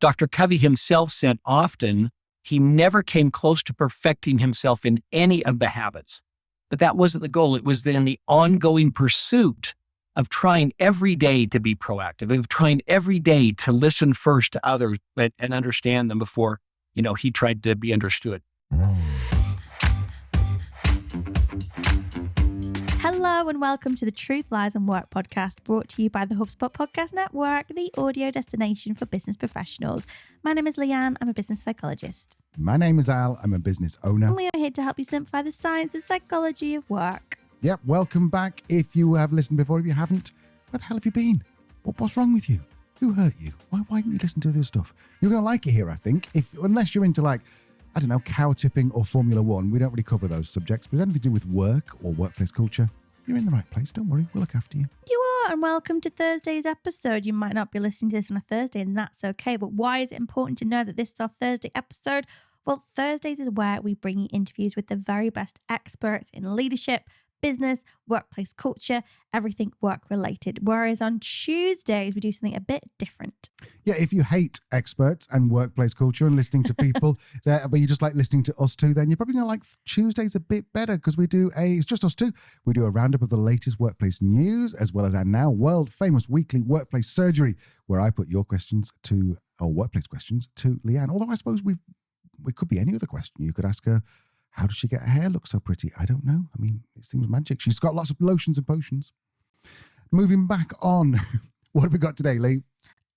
Dr. Covey himself said often he never came close to perfecting himself in any of the habits. But that wasn't the goal. It was then the ongoing pursuit of trying every day to be proactive, of trying every day to listen first to others and understand them before, he tried to be understood. Hello and welcome to the Truth, Lies and Work podcast, brought to you by the HubSpot Podcast Network, the audio destination for business professionals. My name is Leanne. I'm a business psychologist. My name is Al. I'm a business owner. And we are here to help you simplify the science and psychology of work. Yep, welcome back. If you have listened before, if you haven't, where the hell have you been? What's wrong with you? Who hurt you? Why didn't you listen to this stuff? You're going to like it here, I think. Unless you're into cow tipping or Formula One. We don't really cover those subjects, but anything to do with work or workplace culture, you're in the right place. Don't worry, we'll look after you. You are, and welcome to Thursday's episode. You might not be listening to this on a Thursday, and that's okay. But why is it important to know that this is our Thursday episode? Well, Thursdays is where we bring you interviews with the very best experts in leadership, business, workplace culture, everything work-related. Whereas on Tuesdays, we do something a bit different. Yeah, if you hate experts and workplace culture and listening to people, but you just like listening to us two, then you're probably going to like Tuesdays a bit better because it's just us two. We do a roundup of the latest workplace news, as well as our now world-famous weekly workplace surgery, where I put your questions workplace questions to Leanne. Although I suppose it could be any other question. You could ask her, how does she get her hair look so pretty? I don't know. I mean, it seems magic. She's got lots of lotions and potions. Moving back on, what have we got today, Lee?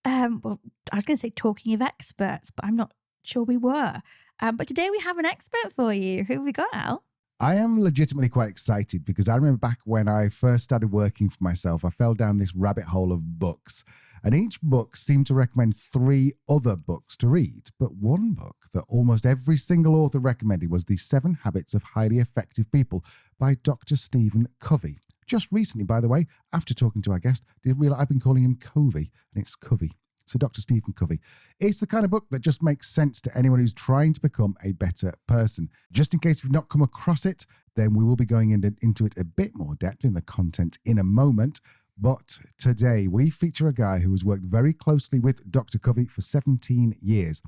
Well, I was going to say talking of experts, but I'm not sure we were. But today we have an expert for you. Who have we got, Al? I am legitimately quite excited because I remember back when I first started working for myself, I fell down this rabbit hole of books. And each book seemed to recommend 3 other books to read. But one book that almost every single author recommended was The 7 Habits of Highly Effective People by Dr. Stephen Covey. Just recently, by the way, after talking to our guest, did realize I've been calling him Covey, and it's Covey. So Dr. Stephen Covey. It's the kind of book that just makes sense to anyone who's trying to become a better person. Just in case you've not come across it, then we will be going into it a bit more depth in the content in a moment. But today we feature a guy who has worked very closely with Dr. Covey for 17 years.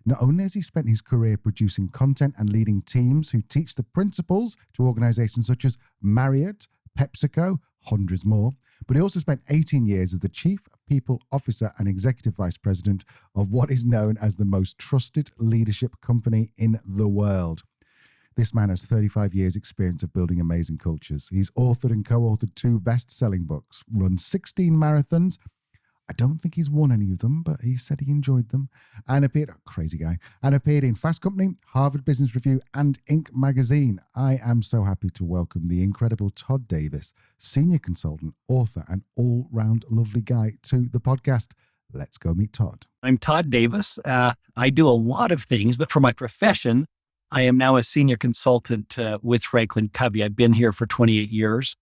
Not only has he spent his career producing content and leading teams who teach the principles to organizations such as Marriott, PepsiCo, hundreds more, but he also spent 18 years as the Chief People Officer and Executive Vice President of what is known as the most trusted leadership company in the world. This man has 35 years' experience of building amazing cultures. He's authored and co-authored 2 best-selling books, run 16 marathons. I don't think he's won any of them, but he said he enjoyed them. And appeared in Fast Company, Harvard Business Review, and Inc. magazine. I am so happy to welcome the incredible Todd Davis, senior consultant, author, and all-round lovely guy to the podcast. Let's go meet Todd. I'm Todd Davis. I do a lot of things, but for my profession, I am now a senior consultant with Franklin Covey. I've been here for 28 years.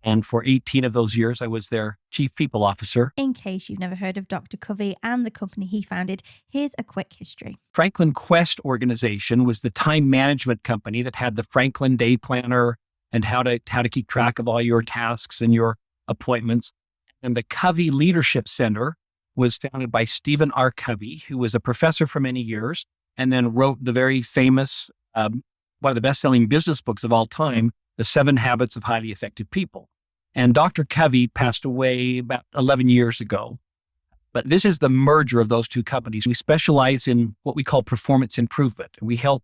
And for 18 of those years, I was their Chief People Officer. In case you've never heard of Dr. Covey and the company he founded, here's a quick history. Franklin Quest organization was the time management company that had the Franklin Day Planner and how to keep track of all your tasks and your appointments. And the Covey Leadership Center was founded by Stephen R. Covey, who was a professor for many years, and then wrote the very famous, one of the best-selling business books of all time, The 7 Habits of Highly Effective People. And Dr. Covey passed away about 11 years ago. But this is the merger of those 2 companies. We specialize in what we call performance improvement. We help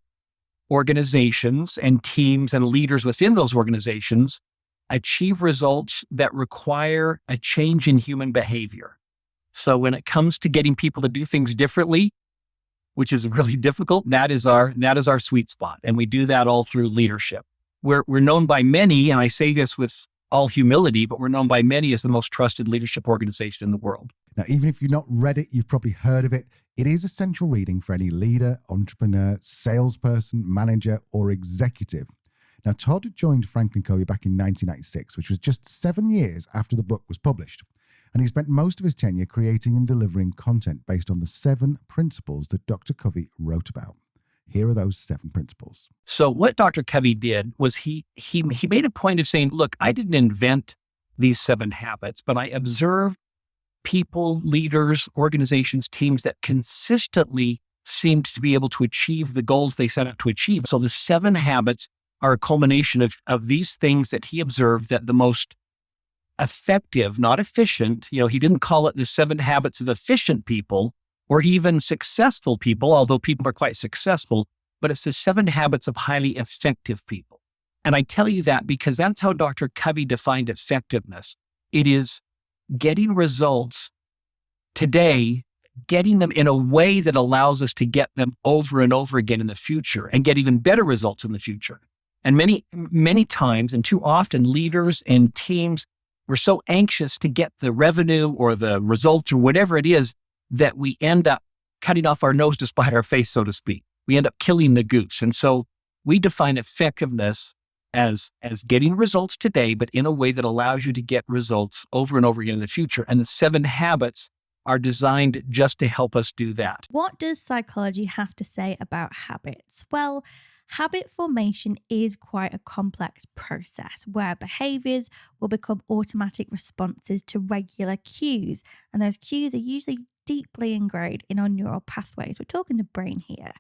organizations and teams and leaders within those organizations achieve results that require a change in human behavior. So when it comes to getting people to do things differently, which is really difficult, that is our sweet spot. And we do that all through leadership. We're known by many, and I say this with all humility, but we're known by many as the most trusted leadership organization in the world. Now, even if you've not read it, you've probably heard of it. It is essential reading for any leader, entrepreneur, salesperson, manager, or executive. Now, Todd joined Franklin Covey back in 1996, which was just 7 years after the book was published. And he spent most of his tenure creating and delivering content based on the 7 principles that Dr. Covey wrote about. Here are those 7 principles. So what Dr. Covey did was he made a point of saying, look, I didn't invent these 7 habits, but I observed people, leaders, organizations, teams that consistently seemed to be able to achieve the goals they set out to achieve. So the 7 habits are a culmination of these things that he observed that the most effective, not efficient, he didn't call it the 7 habits of efficient people or even successful people, although people are quite successful, but it's the 7 habits of highly effective people. And I tell you that because that's how Dr. Covey defined effectiveness. It is getting results today, getting them in a way that allows us to get them over and over again in the future and get even better results in the future. And many, many times and too often, leaders and teams were so anxious to get the revenue or the results or whatever it is that we end up cutting off our nose to spite our face, so to speak. We end up killing the goose. And so we define effectiveness as getting results today, but in a way that allows you to get results over and over again in the future. And the 7 habits are designed just to help us do that. What does psychology have to say about habits? Well, habit formation is quite a complex process where behaviors will become automatic responses to regular cues. And those cues are usually deeply ingrained in our neural pathways. We're talking the brain here.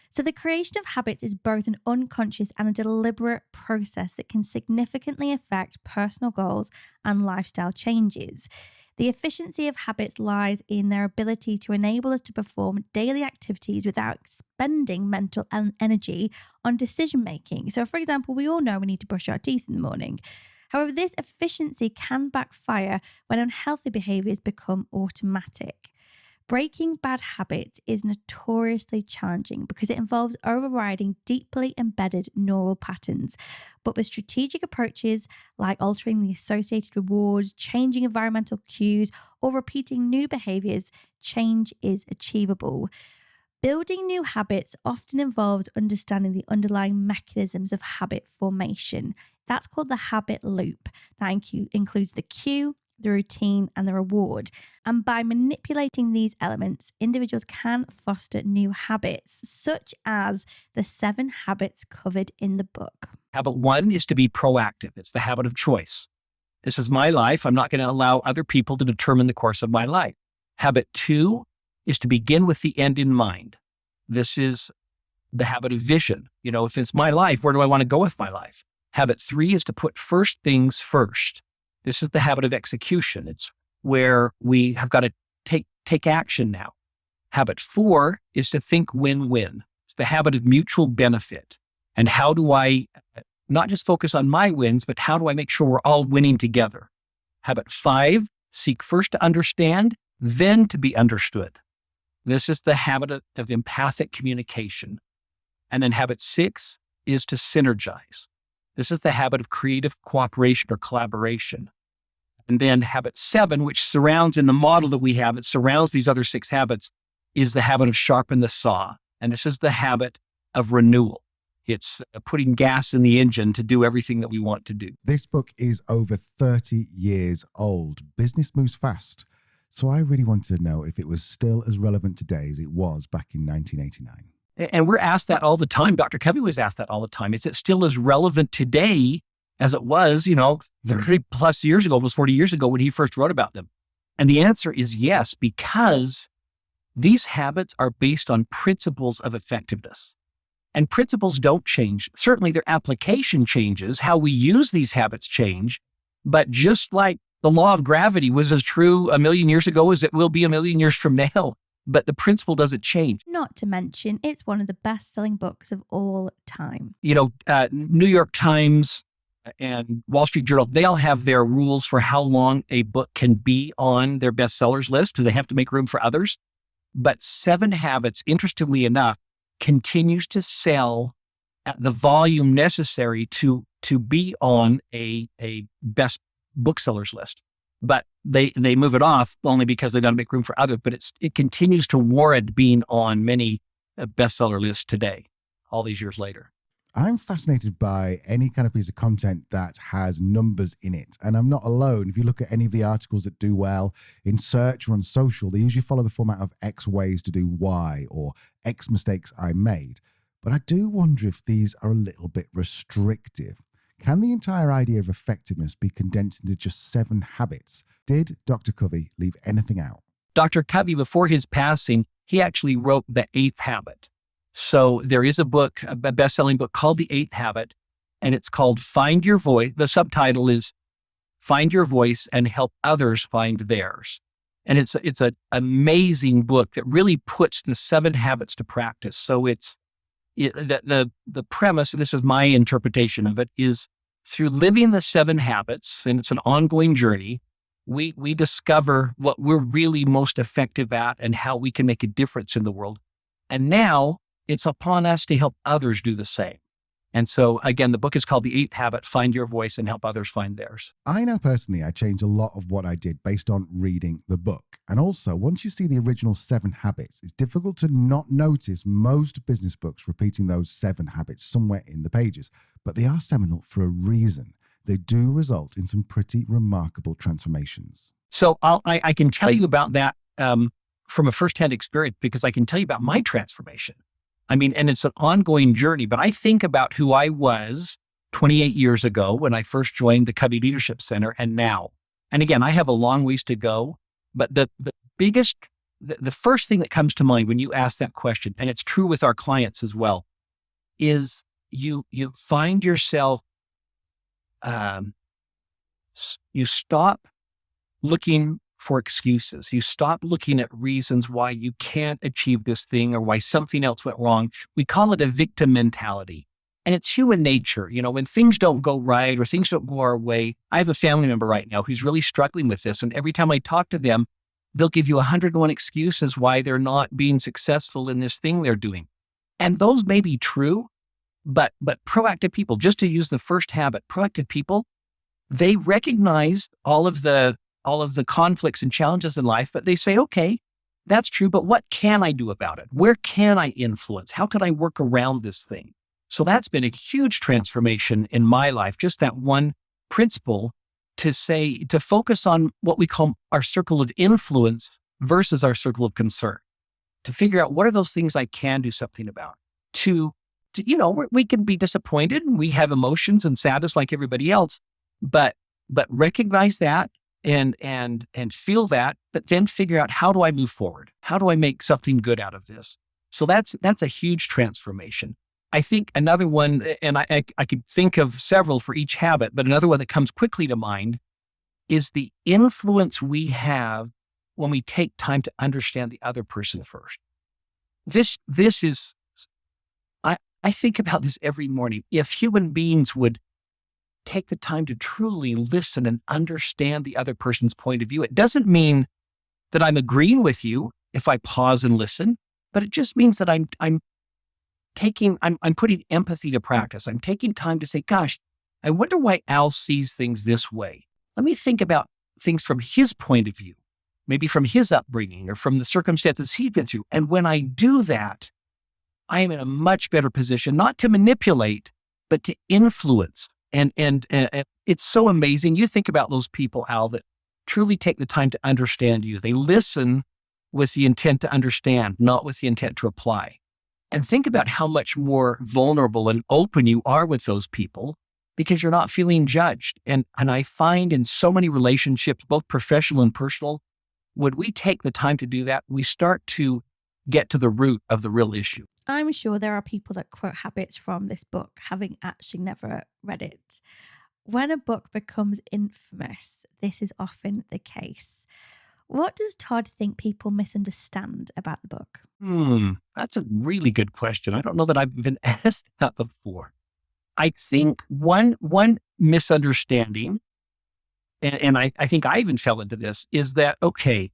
So the creation of habits is both an unconscious and a deliberate process that can significantly affect personal goals and lifestyle changes. The efficiency of habits lies in their ability to enable us to perform daily activities without expending mental energy on decision making. So, for example, we all know we need to brush our teeth in the morning. However, this efficiency can backfire when unhealthy behaviors become automatic. Breaking bad habits is notoriously challenging because it involves overriding deeply embedded neural patterns. But with strategic approaches like altering the associated rewards, changing environmental cues, or repeating new behaviors, change is achievable. Building new habits often involves understanding the underlying mechanisms of habit formation. That's called the habit loop. That includes the cue, the routine, and the reward. And by manipulating these elements, individuals can foster new habits, such as the 7 habits covered in the book. Habit 1 is to be proactive. It's the habit of choice. This is my life. I'm not going to allow other people to determine the course of my life. Habit 2 is to begin with the end in mind. This is the habit of vision. If it's my life, where do I want to go with my life? Habit 3 is to put first things first. This is the habit of execution. It's where we have got to take action now. Habit 4 is to think win-win. It's the habit of mutual benefit. And how do I not just focus on my wins, but how do I make sure we're all winning together? Habit 5, seek first to understand, then to be understood. This is the habit of empathic communication. And then habit 6 is to synergize. This is the habit of creative cooperation or collaboration. And then habit 7, which surrounds in the model that we have, it surrounds these other 6 habits, is the habit of sharpen the saw. And this is the habit of renewal. It's putting gas in the engine to do everything that we want to do. This book is over 30 years old. Business moves fast. So I really wanted to know if it was still as relevant today as it was back in 1989. And we're asked that all the time. Dr. Covey was asked that all the time. Is it still as relevant today as it was, 30 plus years ago, almost 40 years ago when he first wrote about them? And the answer is yes, because these habits are based on principles of effectiveness. And principles don't change. Certainly their application changes. How we use these habits change. But just like the law of gravity was as true a million years ago as it will be a million years from now, but the principle doesn't change. Not to mention, it's one of the best-selling books of all time. New York Times and Wall Street Journal, they all have their rules for how long a book can be on their bestsellers list because they have to make room for others. But 7 Habits, interestingly enough, continues to sell at the volume necessary to be on a best booksellers list. But they move it off only because they don't make room for others. But it continues to warrant being on many bestseller lists today, all these years later. I'm fascinated by any kind of piece of content that has numbers in it. And I'm not alone. If you look at any of the articles that do well in search or on social, they usually follow the format of X ways to do Y or X mistakes I made. But I do wonder if these are a little bit restrictive. Can the entire idea of effectiveness be condensed into just 7 habits? Did Dr. Covey leave anything out? Dr. Covey, before his passing, he actually wrote The 8th Habit. So there is a book, a best-selling book called The 8th Habit, and it's called Find Your Voice. The subtitle is Find Your Voice and Help Others Find Theirs. And it's an amazing book that really puts the 7 habits to practice. So the premise, and this is my interpretation of it, is through living the 7 habits, and it's an ongoing journey, we discover what we're really most effective at and how we can make a difference in the world. And now it's upon us to help others do the same. And so, again, the book is called The 8th Habit, Find Your Voice and Help Others Find Theirs. I know personally I changed a lot of what I did based on reading the book. And also, once you see the original 7 habits, it's difficult to not notice most business books repeating those 7 habits somewhere in the pages. But they are seminal for a reason. They do result in some pretty remarkable transformations. So I can tell you about that from a firsthand experience, because I can tell you about my transformation. I mean, and it's an ongoing journey, but I think about who I was 28 years ago when I first joined the Covey Leadership Center and now. And again, I have a long ways to go, but the first thing that comes to mind when you ask that question, and it's true with our clients as well, is you find yourself, you stop looking for excuses. You stop looking at reasons why you can't achieve this thing or why something else went wrong. We call it a victim mentality. And it's human nature. You know, when things don't go right or things don't go our way, I have a family member right now who's really struggling with this. And every time I talk to them, they'll give you 101 excuses why they're not being successful in this thing they're doing. And those may be true, but proactive people, just to use the first habit, proactive people, they recognize all of the conflicts and challenges in life, but they say, okay, that's true, but what can I do about it? Where can I influence? How can I work around this thing? So that's been a huge transformation in my life, just that one principle to focus on what we call our circle of influence versus our circle of concern, to figure out what are those things I can do something about, we can be disappointed and we have emotions and sadness like everybody else, but recognize that and feel that, but then figure out, how do I move forward? How do I make something good out of this? So that's a huge transformation. I think another one, and I could think of several for each habit, but another one that comes quickly to mind is the influence we have when we take time to understand the other person first. This is, I think about this every morning. If human beings would take the time to truly listen and understand the other person's point of view, it doesn't mean that I'm agreeing with you if I pause and listen, but it just means that I'm putting empathy to practice. I'm taking time to say, gosh, I wonder why Al sees things this way. Let me think about things from his point of view, maybe from his upbringing or from the circumstances he's been through. And when I do that, I am in a much better position, not to manipulate, but to influence. And it's so amazing. You think about those people, Al, that truly take the time to understand you. They listen with the intent to understand, not with the intent to apply. And think about how much more vulnerable and open you are with those people because you're not feeling judged. And I find in so many relationships, both professional and personal, when we take the time to do that, we start to get to the root of the real issue. I'm sure there are people that quote habits from this book, having actually never read it. When a book becomes infamous, this is often the case. What does Todd think people misunderstand about the book? That's a really good question. I don't know that I've been asked that before. I think one misunderstanding, and I think I even fell into this, is that, okay,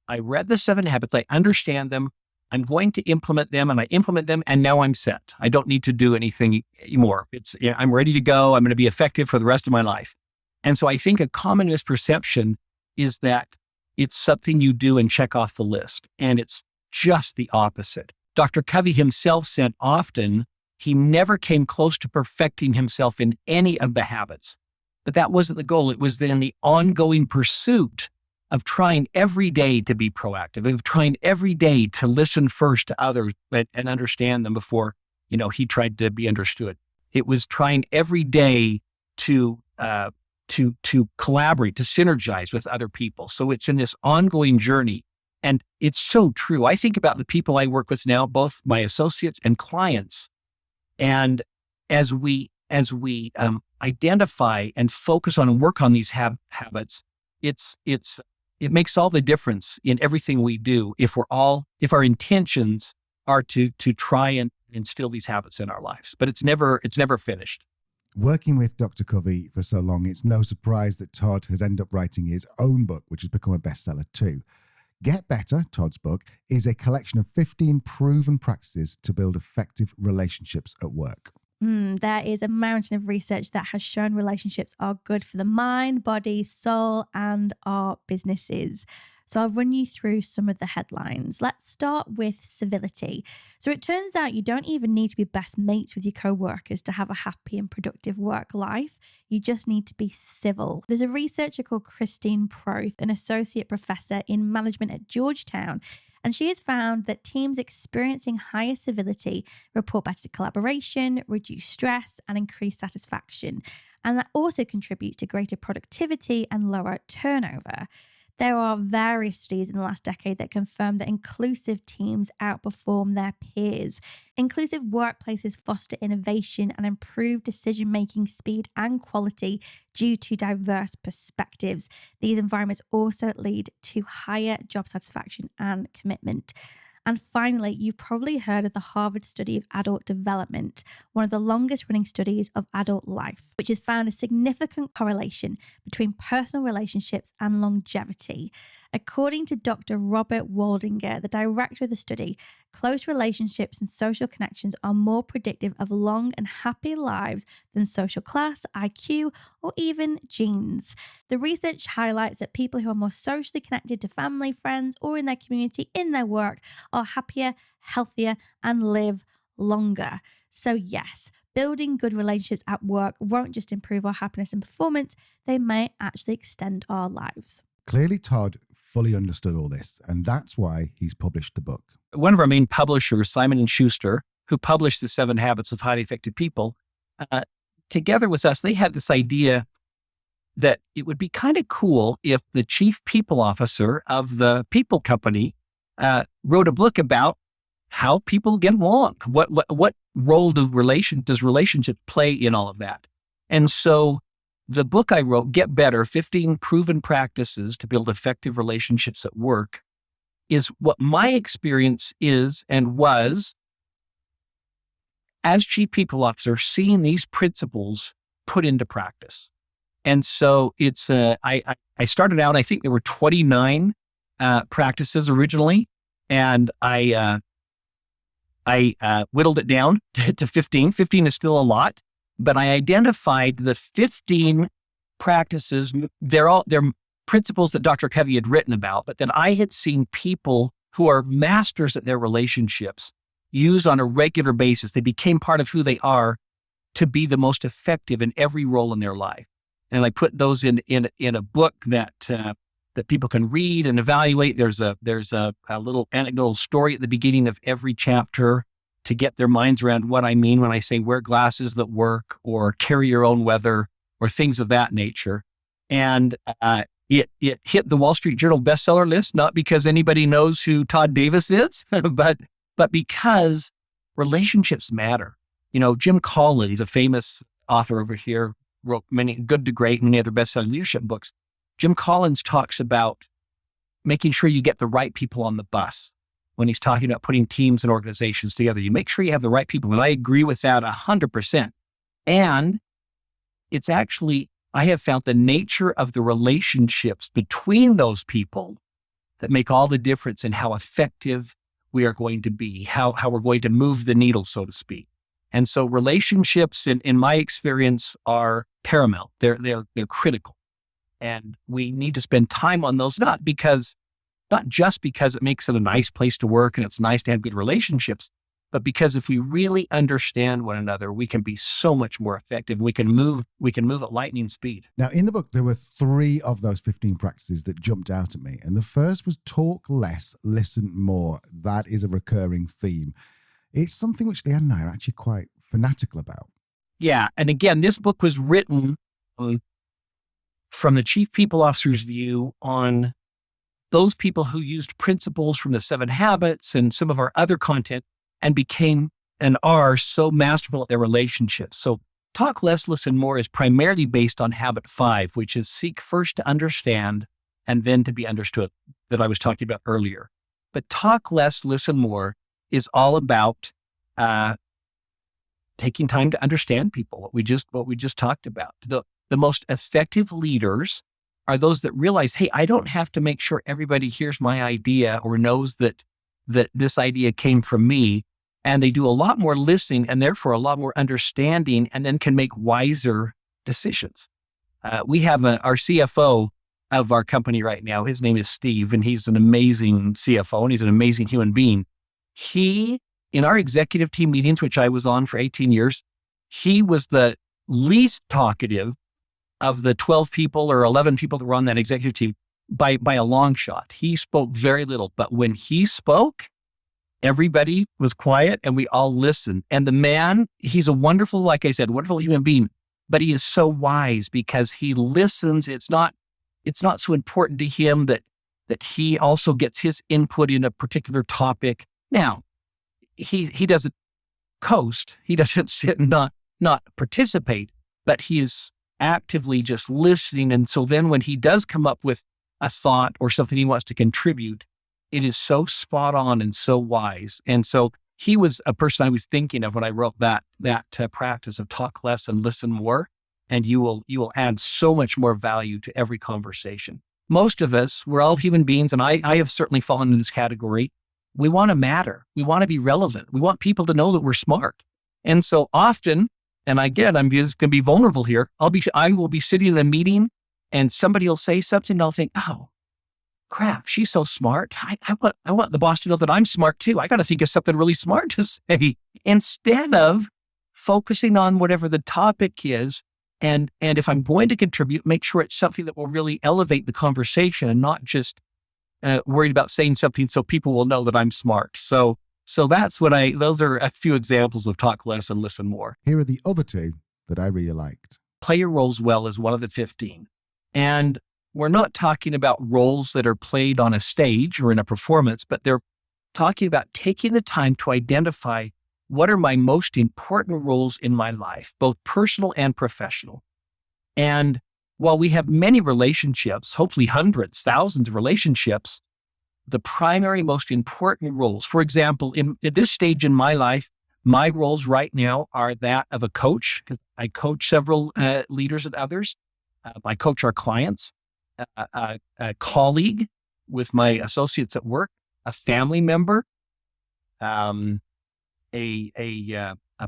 I read the 7 habits, I understand them, I'm going to implement them, and I implement them, and now I'm set. I don't need to do anything anymore. I'm ready to go. I'm going to be effective for the rest of my life. And so I think a common misperception is that it's something you do and check off the list, and it's just the opposite. Dr. Covey himself said often he never came close to perfecting himself in any of the habits, but that wasn't the goal. It was then the ongoing pursuit of trying every day to be proactive, of trying every day to listen first to others and understand them before, he tried to be understood. It was trying every day to collaborate, to synergize with other people. So it's in this ongoing journey. And it's so true. I think about the people I work with now, both my associates and clients. And as we identify and focus on and work on these habits, it makes all the difference in everything we do if our intentions are to try and instill these habits in our lives. But it's never finished. Working with Dr. Covey for so long, it's no surprise that Todd has ended up writing his own book, which has become a bestseller too. Get Better, Todd's book, is a collection of 15 proven practices to build effective relationships at work. There is a mountain of research that has shown relationships are good for the mind, body, soul, and our businesses. So I'll run you through some of the headlines. Let's start with civility. So it turns out you don't even need to be best mates with your co-workers to have a happy and productive work life. You just need to be civil. There's a researcher called Christine Proth, an associate professor in management at Georgetown, and she has found that teams experiencing higher civility report better collaboration, reduce stress, and increase satisfaction. And that also contributes to greater productivity and lower turnover. There are various studies in the last decade that confirm that inclusive teams outperform their peers. Inclusive workplaces foster innovation and improve decision-making speed and quality due to diverse perspectives. These environments also lead to higher job satisfaction and commitment. And finally, you've probably heard of the Harvard study of adult development, one of the longest running studies of adult life, which has found a significant correlation between personal relationships and longevity. According to Dr. Robert Waldinger, the director of the study, close relationships and social connections are more predictive of long and happy lives than social class, IQ, or even genes. The research highlights that people who are more socially connected to family, friends, or in their community, in their work, are happier, healthier, and live longer. So yes, building good relationships at work won't just improve our happiness and performance, they may actually extend our lives. Clearly, Todd fully understood all this, and that's why he's published the book. One of our main publishers, Simon & Schuster, who published the 7 Habits of Highly Effective People, together with us, they had this idea that it would be kind of cool if the chief people officer of the people company wrote a book about how people get along. What role does relationship play in all of that? And so the book I wrote, Get Better, 15 Proven Practices to Build Effective Relationships at Work, is what my experience is and was as chief people officer, seeing these principles put into practice. And so it's, I started out, I think there were 29 practices originally, and I whittled it down to 15. 15 is still a lot. But I identified the 15 practices. They're principles that Dr. Covey had written about, but then I had seen people who are masters at their relationships use on a regular basis. They became part of who they are to be the most effective in every role in their life. And I put those in a book that people can read and evaluate. There's a little anecdotal story at the beginning of every chapter to get their minds around what I mean when I say wear glasses that work or carry your own weather or things of that nature. And it hit the Wall Street Journal bestseller list, not because anybody knows who Todd Davis is, but because relationships matter. You know, Jim Collins, a famous author over here, wrote many Good to Great and many other best-selling leadership books. Jim Collins talks about making sure you get the right people on the bus. When he's talking about putting teams and organizations together, you make sure you have the right people. And I agree with that 100%. And it's actually, I have found the nature of the relationships between those people that make all the difference in how effective we are going to be, how we're going to move the needle, so to speak. And so relationships, in my experience, are paramount. They're critical. And we need to spend time on those, not just because it makes it a nice place to work and it's nice to have good relationships, but because if we really understand one another, we can be so much more effective. We can move at lightning speed. Now, in the book, there were 3 of those 15 practices that jumped out at me. And the first was talk less, listen more. That is a recurring theme. It's something which Leanne and I are actually quite fanatical about. Yeah. And again, this book was written from the chief people officer's view on those people who used principles from the 7 Habits and some of our other content and became and are so masterful at their relationships. So Talk Less, Listen More is primarily based on habit 5, which is seek first to understand and then to be understood, that I was talking about earlier. But Talk Less, Listen More is all about taking time to understand people, what we just talked about. The most effective leaders are those that realize, hey, I don't have to make sure everybody hears my idea or knows that this idea came from me. And they do a lot more listening and therefore a lot more understanding, and then can make wiser decisions. We have our CFO of our company right now. His name is Steve, and he's an amazing CFO and he's an amazing human being. He, in our executive team meetings, which I was on for 18 years, he was the least talkative of the 12 people or 11 people that were on that executive team by a long shot. He spoke very little, but when he spoke, everybody was quiet and we all listened. And the man, he's a wonderful, like I said, wonderful human being, but he is so wise because he listens. It's not so important to him that he also gets his input in a particular topic. Now, he doesn't coast. He doesn't sit and not participate, but he is actively just listening. And so then when he does come up with a thought or something he wants to contribute, it is so spot on and so wise. And so he was a person I was thinking of when I wrote that practice of talk less and listen more. And you will add so much more value to every conversation. Most of us, we're all human beings, and I have certainly fallen in this category. We want to matter. We want to be relevant. We want people to know that we're smart. And so often, and again, I'm just going to be vulnerable here. I will be sitting in a meeting and somebody will say something and I'll think, oh, crap, she's so smart. I want the boss to know that I'm smart too. I got to think of something really smart to say instead of focusing on whatever the topic is. And if I'm going to contribute, make sure it's something that will really elevate the conversation and not just worried about saying something so people will know that I'm smart. So that's those are a few examples of talk less and listen more. Here are the other 2 that I really liked. Play your roles well is one of the 15. And we're not talking about roles that are played on a stage or in a performance, but they're talking about taking the time to identify what are my most important roles in my life, both personal and professional. And while we have many relationships, hopefully hundreds, thousands of relationships, the primary most important roles, for example, at this stage in my life, my roles right now are that of a coach, because I coach several leaders and others. I coach our clients. A colleague with my associates at work, a family member, a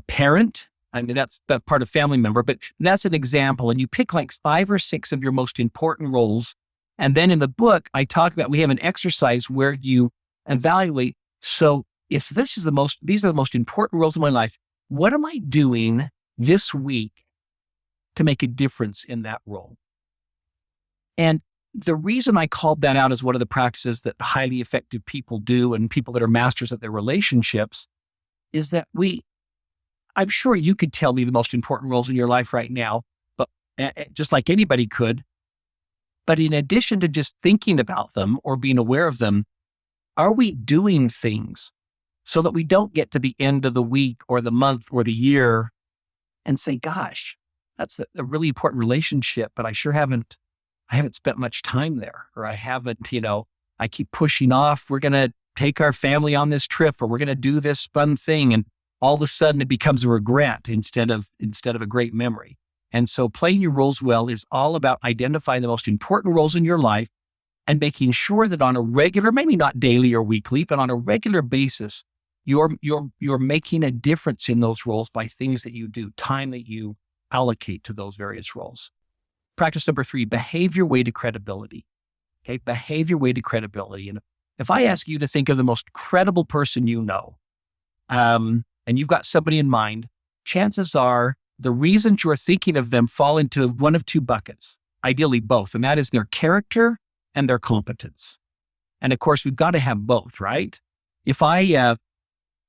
parent. I mean, that's part of family member, but that's an example. And you pick like 5 or 6 of your most important roles. And then in the book, we have an exercise where you evaluate. So if these are the most important roles in my life, what am I doing this week to make a difference in that role? And the reason I called that out as one of the practices that highly effective people do and people that are masters at their relationships is that I'm sure you could tell me the most important roles in your life right now, but just like anybody could. But in addition to just thinking about them or being aware of them, are we doing things so that we don't get to the end of the week or the month or the year and say, gosh, that's a really important relationship, but I haven't spent much time there, or I haven't, I keep pushing off. We're going to take our family on this trip, or we're going to do this fun thing. And all of a sudden it becomes a regret instead of a great memory. And so playing your roles well is all about identifying the most important roles in your life and making sure that on a regular, maybe not daily or weekly, but on a regular basis, you're making a difference in those roles by things that you do, time that you allocate to those various roles. Practice number 3, behave your way to credibility. Okay, behave your way to credibility. And if I ask you to think of the most credible person you know, and you've got somebody in mind, chances are the reasons you're thinking of them fall into one of 2 buckets, ideally both, and that is their character and their competence. And of course, we've got to have both, right? If I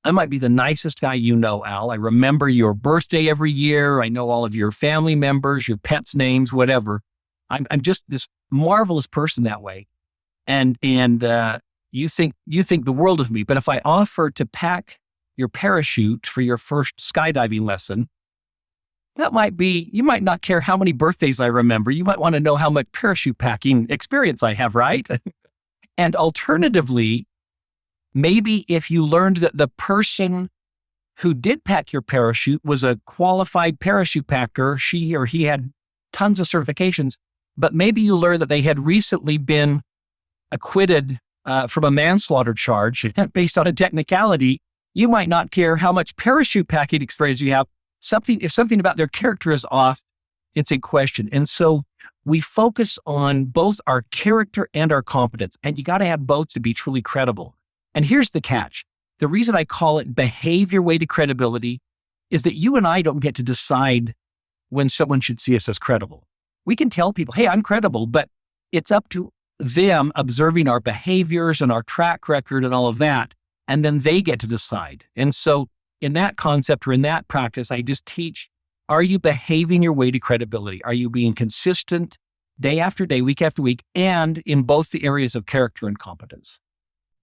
I might be the nicest guy you know, Al. I remember your birthday every year. I know all of your family members, your pets' names, whatever. I'm just this marvelous person that way. And you think the world of me. But if I offer to pack your parachute for your first skydiving lesson, you might not care how many birthdays I remember. You might want to know how much parachute packing experience I have, right? And alternatively, maybe if you learned that the person who did pack your parachute was a qualified parachute packer, she or he had tons of certifications, but maybe you learned that they had recently been acquitted from a manslaughter charge based on a technicality, you might not care how much parachute packing experience you have. If something about their character is off, it's in question. And so we focus on both our character and our competence, and you got to have both to be truly credible. And here's the catch. The reason I call it behave your way to credibility is that you and I don't get to decide when someone should see us as credible. We can tell people, hey, I'm credible, but it's up to them observing our behaviors and our track record and all of that. And then they get to decide. And so in that concept or in that practice, I just teach, are you behaving your way to credibility? Are you being consistent day after day, week after week, and in both the areas of character and competence?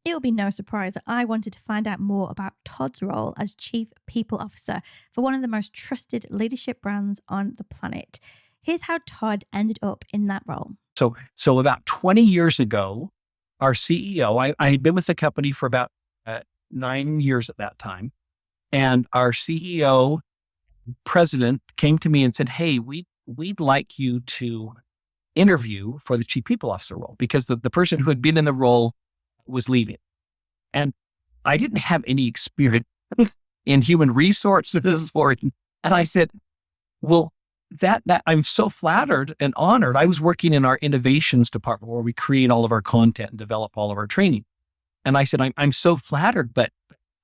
It will be no surprise that I wanted to find out more about Todd's role as Chief People Officer for one of the most trusted leadership brands on the planet. Here's how Todd ended up in that role. So about 20 years ago, our CEO, I had been with the company for about 9 years at that time. And our CEO, president, came to me and said, hey, we'd like you to interview for the Chief People Officer role because the person who had been in the role was leaving. And I didn't have any experience in human resources for it. And I said, well, that I'm so flattered and honored. I was working in our innovations department where we create all of our content and develop all of our training. And I said, I'm so flattered, but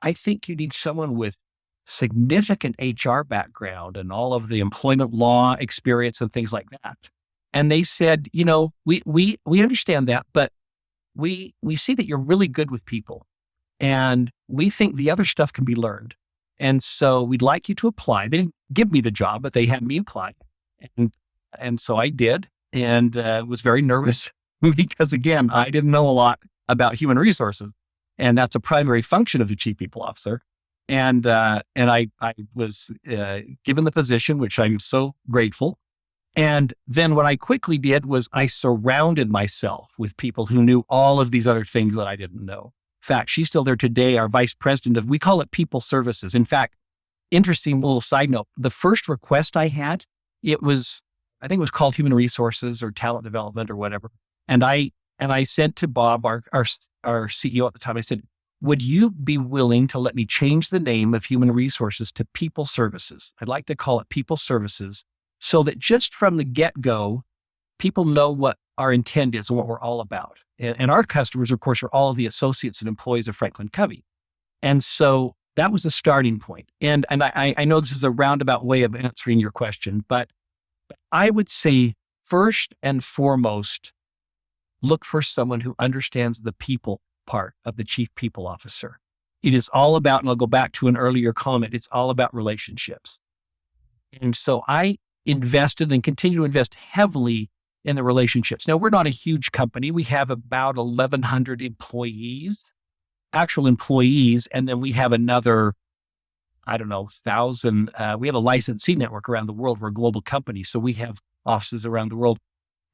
I think you need someone with significant HR background and all of the employment law experience and things like that. And they said, we understand that, but we see that you're really good with people and we think the other stuff can be learned. And so we'd like you to apply. They didn't give me the job, but they had me apply. And so I did and was very nervous because again, I didn't know a lot about human resources. And that's a primary function of the Chief People Officer. And I was given the position, which I'm so grateful. And then what I quickly did was I surrounded myself with people who knew all of these other things that I didn't know. In fact, she's still there today, our vice president we call it people services. In fact, interesting little side note, the first request I had, I think it was called human resources or talent development or whatever. And I said to Bob, our CEO at the time, I said, would you be willing to let me change the name of human resources to people services? I'd like to call it people services so that just from the get-go, people know what our intent is and what we're all about. And our customers, of course, are all of the associates and employees of Franklin Covey. And so that was a starting point. And I know this is a roundabout way of answering your question, but I would say first and foremost, look for someone who understands the people part of the Chief People Officer. It is all about, and I'll go back to an earlier comment, it's all about relationships. And so I invested and continue to invest heavily in the relationships. Now, we're not a huge company. We have about 1,100 employees, actual employees, and then we have another, 1,000. We have a licensee network around the world. We're a global company, so we have offices around the world.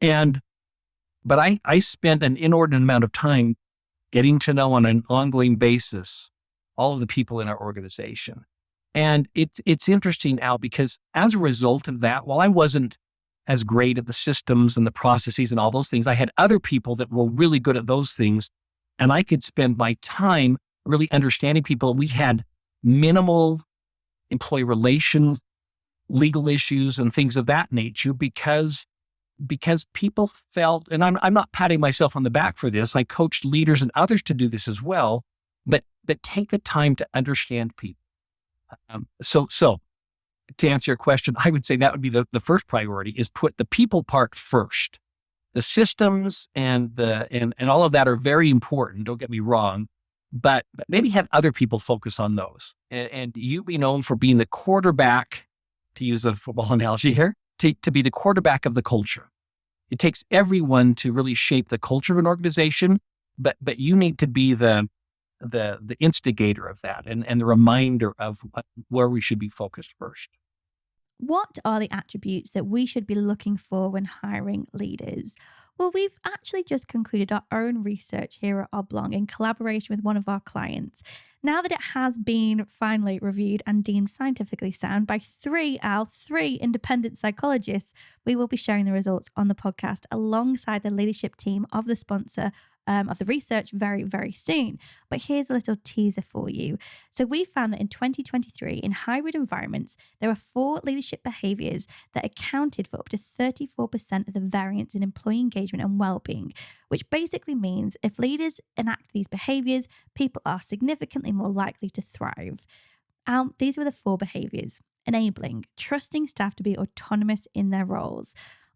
But I spent an inordinate amount of time getting to know on an ongoing basis all of the people in our organization. And it's interesting, Al, because as a result of that, while I wasn't as great at the systems and the processes and all those things, I had other people that were really good at those things. And I could spend my time really understanding people. We had minimal employee relations, legal issues, and things of that nature because people felt, and I'm not patting myself on the back for this, I coached leaders and others to do this as well, but take the time to understand people. So to answer your question, I would say that would be the first priority is put the people part first. The systems and all of that are very important, don't get me wrong, but maybe have other people focus on those. And you be known for being the quarterback, to use a football analogy here, to be the quarterback of the culture. It takes everyone to really shape the culture of an organization, but you need to be the instigator of that and the reminder of where we should be focused first. What are the attributes that we should be looking for when hiring leaders? Well, we've actually just concluded our own research here at Oblong in collaboration with one of our clients. Now that it has been finally reviewed and deemed scientifically sound by three independent psychologists, we will be sharing the results on the podcast alongside the leadership team of the sponsor of the research very, very soon. But here's a little teaser for you. So we found that in 2023, in hybrid environments, there are 4 leadership behaviors that accounted for up to 34% of the variance in employee engagement and well-being, which basically means if leaders enact these behaviors, people are significantly more likely to thrive. These were the 4 behaviors: enabling, trusting staff to be autonomous in their roles;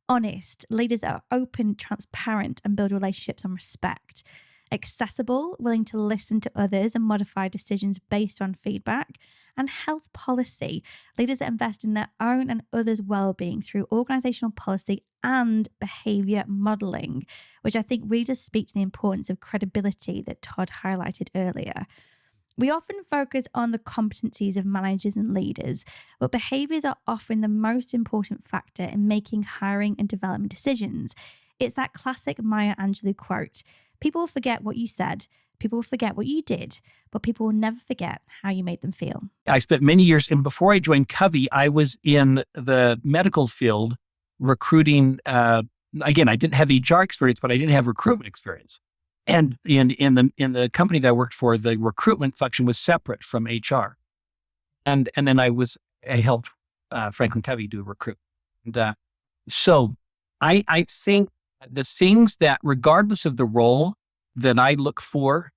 honest, leaders are open, transparent, and build relationships on respect; accessible, willing to listen to others and modify decisions based on feedback; and health policy, leaders that invest in their own and others' well-being through organizational policy and behavior modeling, which I think really does speak to the importance of credibility that Todd highlighted earlier. We often focus on the competencies of managers and leaders, but behaviors are often the most important factor in making hiring and development decisions. It's that classic Maya Angelou quote: people will forget what you said, people will forget what you did, but people will never forget how you made them feel. I spent many years, and before I joined Covey, I was in the medical field recruiting. Again, I didn't have HR experience, but I didn't have recruitment experience. And in the company that I worked for, the recruitment function was separate from HR. And then I helped Franklin Covey do recruitment. And so I think the things that, regardless of the role, that I look for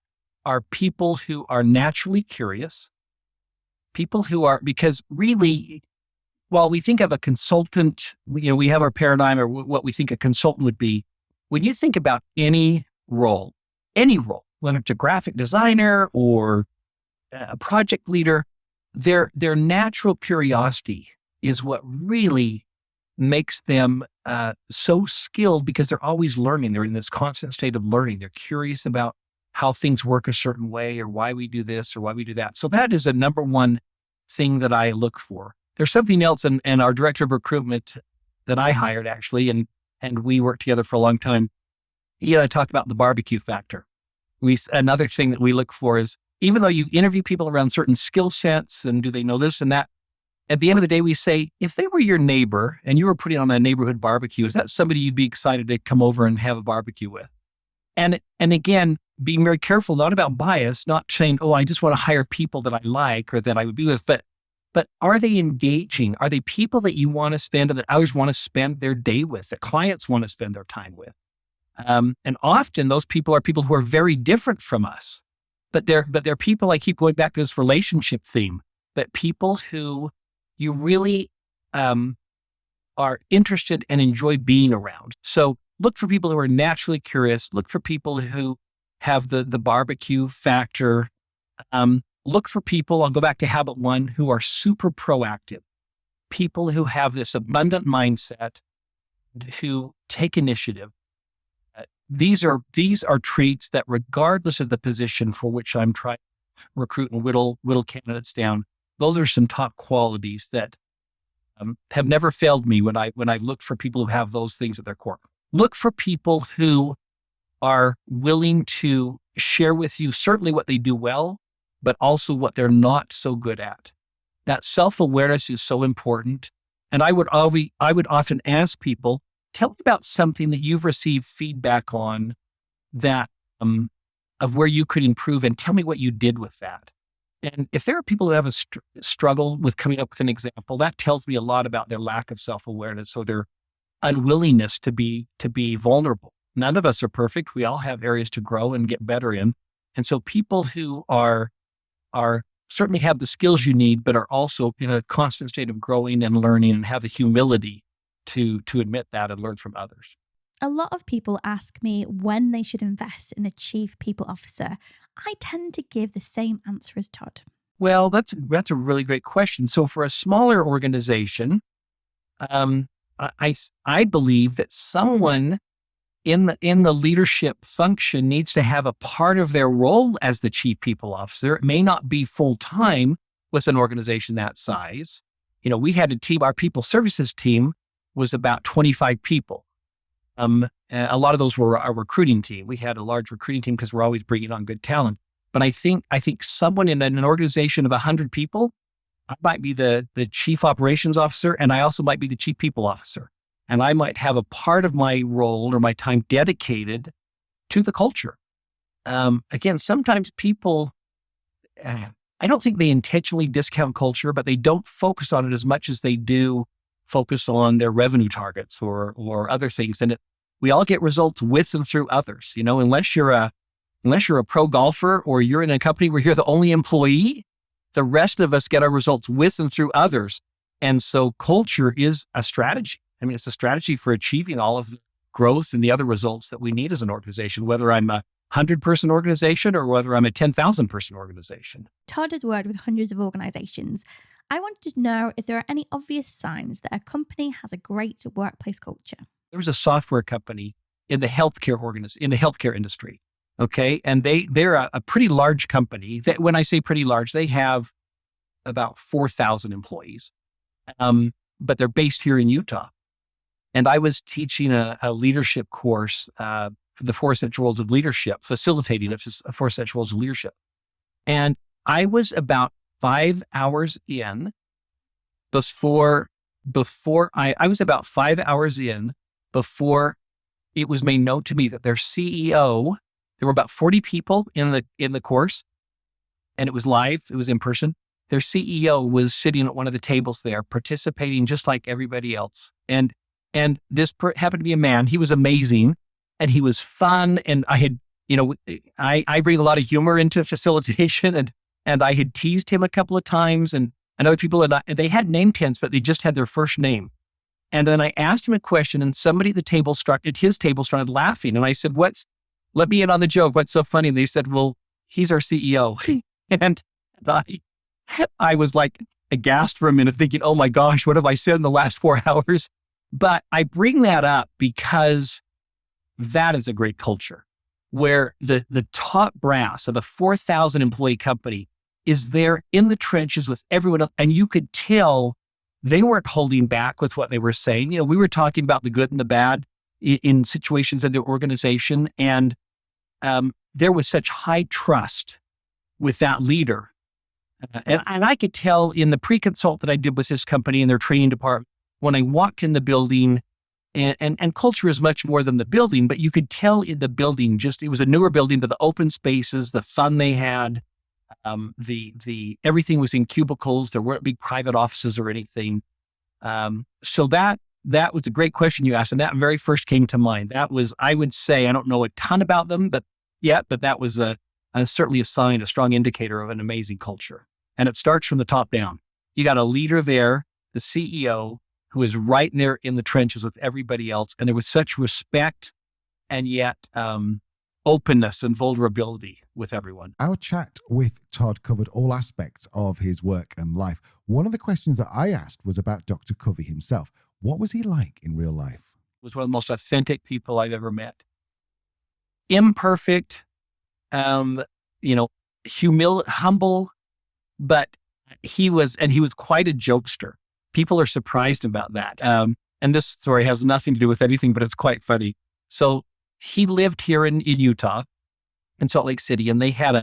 are people who are naturally curious, people who are, because really, while we think of a consultant, we have our paradigm or what we think a consultant would be. When you think about any role, whether it's a graphic designer or a project leader, their natural curiosity is what really makes them so skilled, because they're always learning. They're in this constant state of learning. They're curious about how things work a certain way, or why we do this or why we do that. So that is a number one thing that I look for. There's something else, and our director of recruitment that I hired actually, and we worked together for a long time. I talk about the barbecue factor. Another thing that we look for is, even though you interview people around certain skill sets and do they know this and that, at the end of the day, we say, if they were your neighbor and you were putting on a neighborhood barbecue, is that somebody you'd be excited to come over and have a barbecue with? And again, being very careful, not about bias, not saying, oh, I just want to hire people that I like or that I would be with, but are they engaging? Are they people that you want to spend, and that others want to spend their day with, that clients want to spend their time with? And often those people are people who are very different from us, but they're people, I keep going back to this relationship theme, but people who you really are interested and enjoy being around. So look for people who are naturally curious. Look for people who have the barbecue factor. Look for people, I'll go back to habit 1, who are super proactive. People who have this abundant mindset, who take initiative. These are traits that, regardless of the position for which I'm trying to recruit and whittle candidates down, those are some top qualities that have never failed me when I look for people who have those things at their core. Look for people who are willing to share with you certainly what they do well, but also what they're not so good at. That self-awareness is so important. And I would often ask people, tell me about something that you've received feedback on that of where you could improve, and tell me what you did with that. And if there are people who have a struggle with coming up with an example, that tells me a lot about their lack of self-awareness or their unwillingness to be vulnerable. None of us are perfect. We all have areas to grow and get better in. And so people who are certainly have the skills you need, but are also in a constant state of growing and learning and have the humility to admit that and learn from others. A lot of people ask me when they should invest in a chief people officer. I tend to give the same answer as Todd. Well, that's a really great question. So for a smaller organization, I believe that someone in the leadership function needs to have a part of their role as the chief people officer. It may not be full time with an organization that size. We had a team. Our people services team was about 25 people. A lot of those were our recruiting team. We had a large recruiting team because we're always bringing on good talent. But I think someone in an organization of 100 people, I might be the chief operations officer, and I also might be the chief people officer. And I might have a part of my role or my time dedicated to the culture. Again, sometimes people, I don't think they intentionally discount culture, but they don't focus on it as much as they do focus on their revenue targets or other things. And we all get results with and through others. Unless you're a pro golfer or you're in a company where you're the only employee, the rest of us get our results with and through others. And so culture is a strategy. It's a strategy for achieving all of the growth and the other results that we need as an organization, whether I'm a 100-person organization or whether I'm a 10,000-person organization. Todd has worked with hundreds of organizations. I wanted to know if there are any obvious signs that a company has a great workplace culture. There was a software company in the healthcare industry. Okay. And they're a pretty large company. That, when I say pretty large, they have about 4,000 employees. But they're based here in Utah. And I was teaching a leadership course, the 4 Essential Roles of Leadership, facilitating it, 4 Essential Roles of Leadership. And I was about 5 hours in before I was about 5 hours in before it was made known to me that their CEO, there were about 40 people in the course, and it was live, it was in person. Their CEO was sitting at one of the tables there, participating just like everybody else. And this happened to be a man. He was amazing, and he was fun. And I had, I bring a lot of humor into facilitation, and I had teased him a couple of times, and other people, and they had name tags, but they just had their first name. And then I asked him a question, and somebody at his table started laughing. And I said, let me in on the joke. What's so funny? And they said, well, he's our CEO. And I was like aghast for a minute, thinking, oh my gosh, what have I said in the last 4 hours? But I bring that up because that is a great culture where the top brass of a 4,000 employee company is there in the trenches with everyone else. And you could tell they weren't holding back with what they were saying. We were talking about the good and the bad in situations in the organization. And there was such high trust with that leader. And I could tell in the pre-consult that I did with this company in their training department, when I walked in the building, and culture is much more than the building, but you could tell in the building, it was a newer building, but the open spaces, the fun they had, everything was in cubicles. There weren't big private offices or anything. So that was a great question you asked. And that very first came to mind. That was, I would say, I don't know a ton about them, but that was certainly a sign, a strong indicator of an amazing culture. And it starts from the top down. You got a leader there, the CEO, who is right there in the trenches with everybody else. And there was such respect and yet openness and vulnerability with everyone. Our chat with Todd covered all aspects of his work and life. One of the questions that I asked was about Dr. Covey himself. What was he like in real life? He was one of the most authentic people I've ever met. Imperfect, humble, but he was quite a jokester. People are surprised about that. And this story has nothing to do with anything, but it's quite funny. So he lived here in Utah, in Salt Lake City, and they had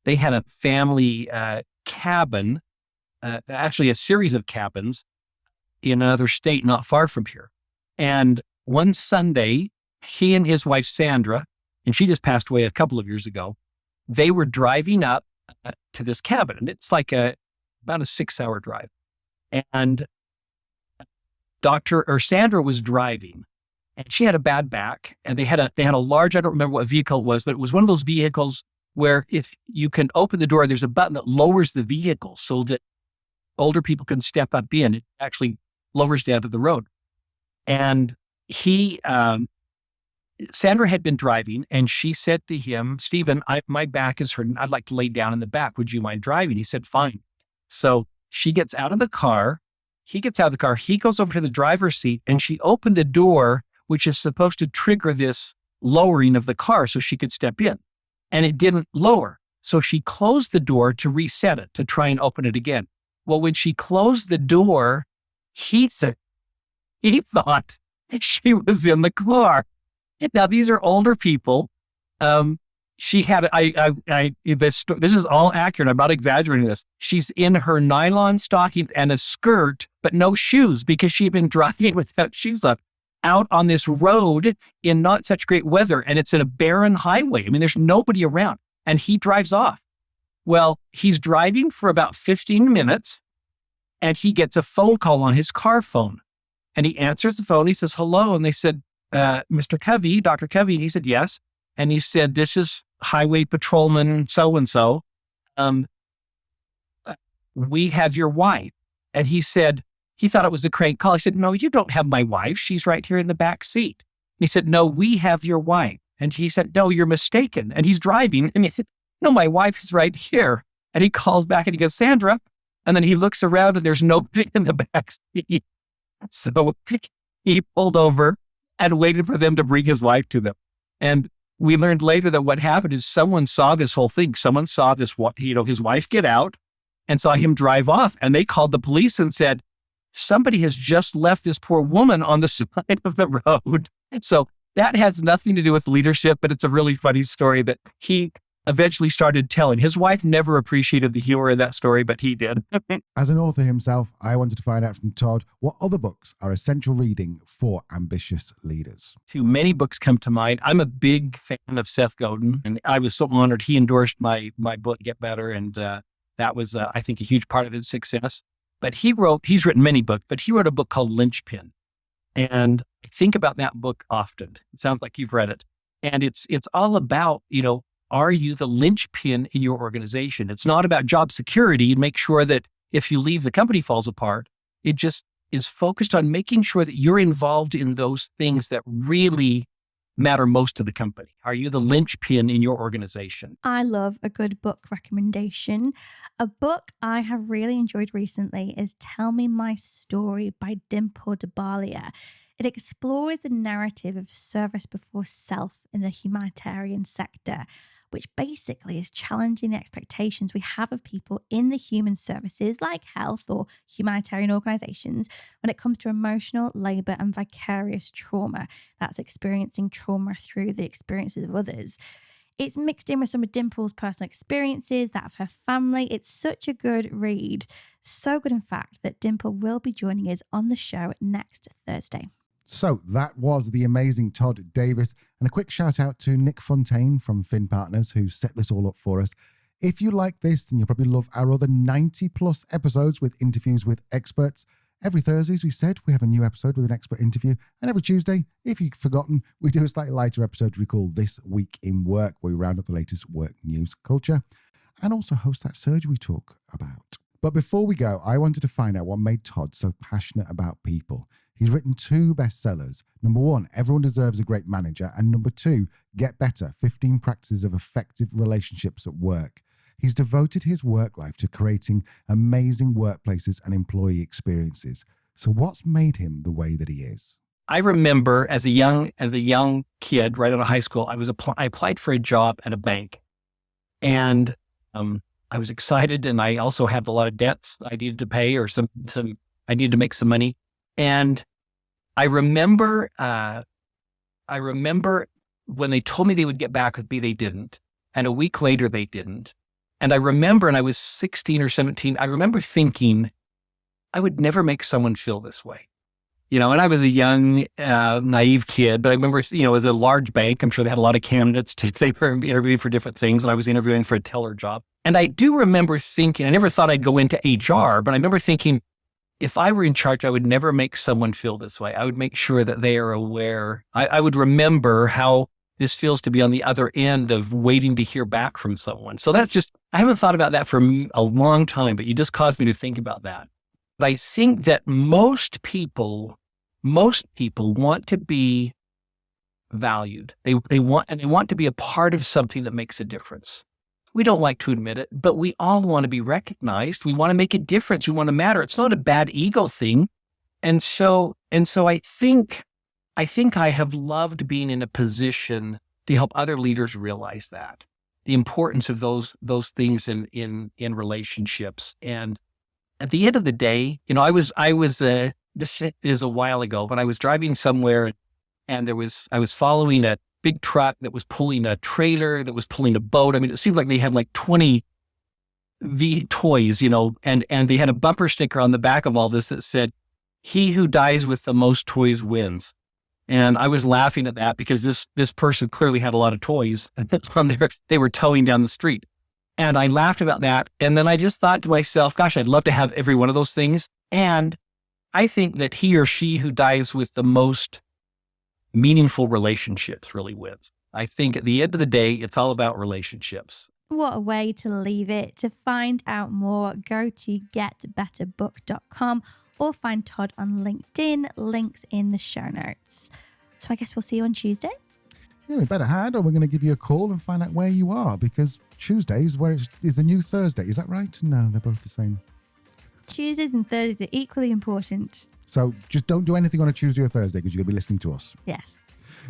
a family cabin, actually a series of cabins in another state not far from here. And one Sunday, he and his wife, Sandra, and she just passed away a couple of years ago, they were driving up to this cabin. And it's like about a 6-hour drive. And Sandra was driving, and she had a bad back, and they had a large, I don't remember what vehicle it was, but it was one of those vehicles where if you can open the door, there's a button that lowers the vehicle so that older people can step up in. It actually lowers down to the road. And he Sandra had been driving and she said to him, Stephen, my back is hurting. I'd like to lay down in the back. Would you mind driving? He said, fine. So she gets out of the car. He gets out of the car. He goes over to the driver's seat and she opened the door, which is supposed to trigger this lowering of the car so she could step in. And it didn't lower. So she closed the door to reset it, to try and open it again. Well, when she closed the door, he thought she was in the car. Now, these are older people. She had, this is all accurate. I'm not exaggerating this. She's in her nylon stocking and a skirt, but no shoes because she'd been driving without shoes on out on this road in not such great weather. And it's in a barren highway. I mean, there's nobody around and he drives off. Well, he's driving for about 15 minutes and he gets a phone call on his car phone and he answers the phone. He says, hello. And they said, Mr. Covey, Dr. Covey. And he said, yes. And he said, this is Highway Patrolman so-and-so. We have your wife. And he said, he thought it was a crank call. He said, no, you don't have my wife. She's right here in the back seat. And he said, no, we have your wife. And he said, no, you're mistaken. And he's driving. And he said, no, my wife is right here. And he calls back and he goes, Sandra. And then he looks around and there's nobody in the back seat. So he pulled over and waited for them to bring his wife to them. And we learned later that what happened is someone saw this whole thing. Someone saw this, his wife get out and saw him drive off. And they called the police and said, somebody has just left this poor woman on the side of the road. So that has nothing to do with leadership, but it's a really funny story that he eventually started telling. His wife never appreciated the humor of that story, but he did. As an author himself, I wanted to find out from Todd what other books are essential reading for ambitious leaders. Too many books come to mind. I'm a big fan of Seth Godin, and I was so honored. He endorsed my book, Get Better, and that was, I think, a huge part of his success. But he's written many books, but he wrote a book called Linchpin. And I think about that book often. It sounds like you've read it. And it's all about, are you the linchpin in your organization? It's not about job security and make sure that if you leave, the company falls apart. It just is focused on making sure that you're involved in those things that really matter most to the company. Are you the linchpin in your organization? I love a good book recommendation. A book I have really enjoyed recently is Tell Me My Story by Dimple Dabalia. It explores the narrative of service before self in the humanitarian sector, which basically is challenging the expectations we have of people in the human services like health or humanitarian organizations when it comes to emotional labor and vicarious trauma. That's experiencing trauma through the experiences of others. It's mixed in with some of Dimple's personal experiences, that of her family. It's such a good read. So good, in fact, that Dimple will be joining us on the show next Thursday. So that was the amazing Todd Davis. And a quick shout out to Nick Fontaine from Fin Partners, who set this all up for us. If you like this, then you'll probably love our other 90 plus episodes with interviews with experts. Every Thursday, as we said, we have a new episode with an expert interview. And every Tuesday, if you've forgotten, we do a slightly lighter episode we call This Week in Work, where we round up the latest work news culture and also host that surge we talk about. But before we go, I wanted to find out what made Todd so passionate about people. He's written 2 bestsellers. Number 1, Everyone Deserves a Great Manager. And number 2, Get Better, 15 Practices of Effective Relationships at Work. He's devoted his work life to creating amazing workplaces and employee experiences. So what's made him the way that he is? I remember as a young kid, right out of high school, I applied for a job at a bank, and I was excited, and I also had a lot of debts I needed to pay, or I needed to make some money. And I remember when they told me they would get back with me, they didn't. And a week later, they didn't. And I remember, and I was 16 or 17, I remember thinking, I would never make someone feel this way. And I was a young, naive kid, but I remember, it was a large bank. I'm sure they had a lot of candidates. They were interviewing for different things, and I was interviewing for a teller job. And I do remember thinking, I never thought I'd go into HR, but I remember thinking, if I were in charge, I would never make someone feel this way. I would make sure that they are aware. I would remember how this feels to be on the other end of waiting to hear back from someone. So that's just, I haven't thought about that for a long time, but you just caused me to think about that. But I think that most people want to be valued. They want to be a part of something that makes a difference. We don't like to admit it, but we all want to be recognized. We want to make a difference. We want to matter. It's not a bad ego thing. And so I think I have loved being in a position to help other leaders realize that, the importance of those things in relationships. And at the end of the day, I was this is a while ago, but I was driving somewhere and I was following a big truck that was pulling a trailer, that was pulling a boat. I mean, it seemed like they had like 20 toys, and they had a bumper sticker on the back of all this that said, "He who dies with the most toys wins." And I was laughing at that because this person clearly had a lot of toys they were towing down the street. And I laughed about that. And then I just thought to myself, gosh, I'd love to have every one of those things. And I think that he or she who dies with the most meaningful relationships really wins. I think at the end of the day, it's all about relationships. What a way to leave it. To find out more, go to getbetterbook.com or find Todd on LinkedIn, links in the show notes. So I guess we'll see you on Tuesday. Yeah, we better hand, or we're going to give you a call and find out where you are, because Tuesdays is the new Thursday. Is that right? No, they're both the same. Tuesdays and Thursdays are equally important. So just don't do anything on a Tuesday or Thursday because you're going to be listening to us. Yes.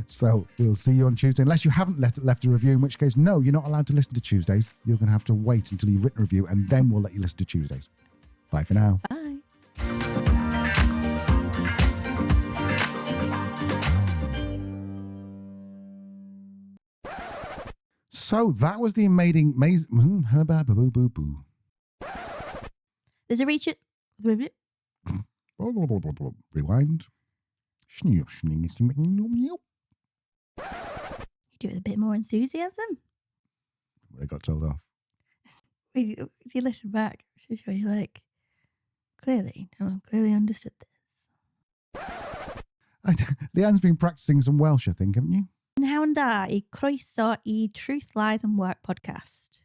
So we'll see you on Tuesday, unless you haven't left a review, in which case, no, you're not allowed to listen to Tuesdays. You're going to have to wait until you've written a review, and then we'll let you listen to Tuesdays. Bye for now. Bye. So that was the amazing. There's a reach. Rewind. You do it with a bit more enthusiasm. I got told off. If you listen back, I'm sure you're like, clearly, no one clearly understood this. Leanne's been practicing some Welsh, I think, haven't you? Yn hawn da I croeso I Truth, Lies and Work podcast.